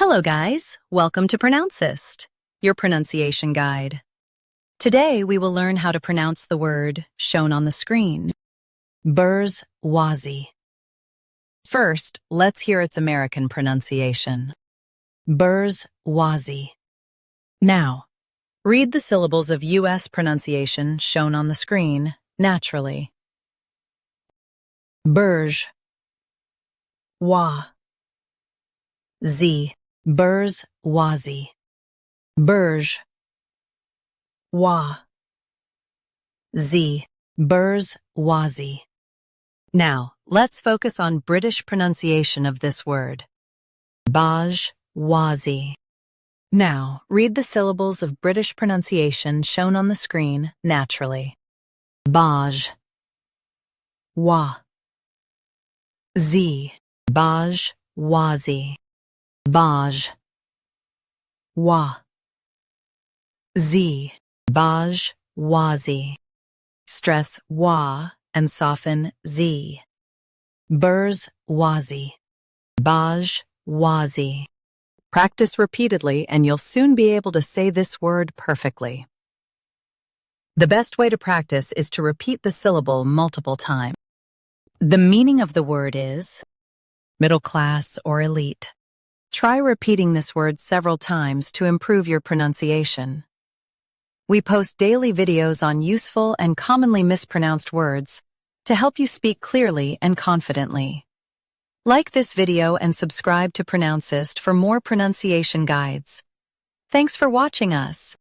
Hello guys, welcome to Pronouncist, your pronunciation guide. Today we will learn how to pronounce the word shown on the screen, bourgeoisie. First, let's hear its American pronunciation, bourgeoisie. Now, read the syllables of U.S. pronunciation shown on the screen naturally. Bourge, wa, z. Bourgeoisie, bourge, wa, z, bourgeoisie. Now, let's focus on British pronunciation of this word, bourgeoisie. Now, read the syllables of British pronunciation shown on the screen naturally. Bourge, wa, z, bourgeoisie. Bourge, wa, z, bourgeoisie. Stress wa and soften z. Bourgeoisie, bourgeoisie. Practice repeatedly and you'll soon be able to say this word perfectly. The best way to practice is to repeat the syllable multiple times. The meaning of the word is middle class or elite. Try repeating this word several times to improve your pronunciation. We post daily videos on useful and commonly mispronounced words to help you speak clearly and confidently. Like this video and subscribe to Pronouncist for more pronunciation guides. Thanks for watching us.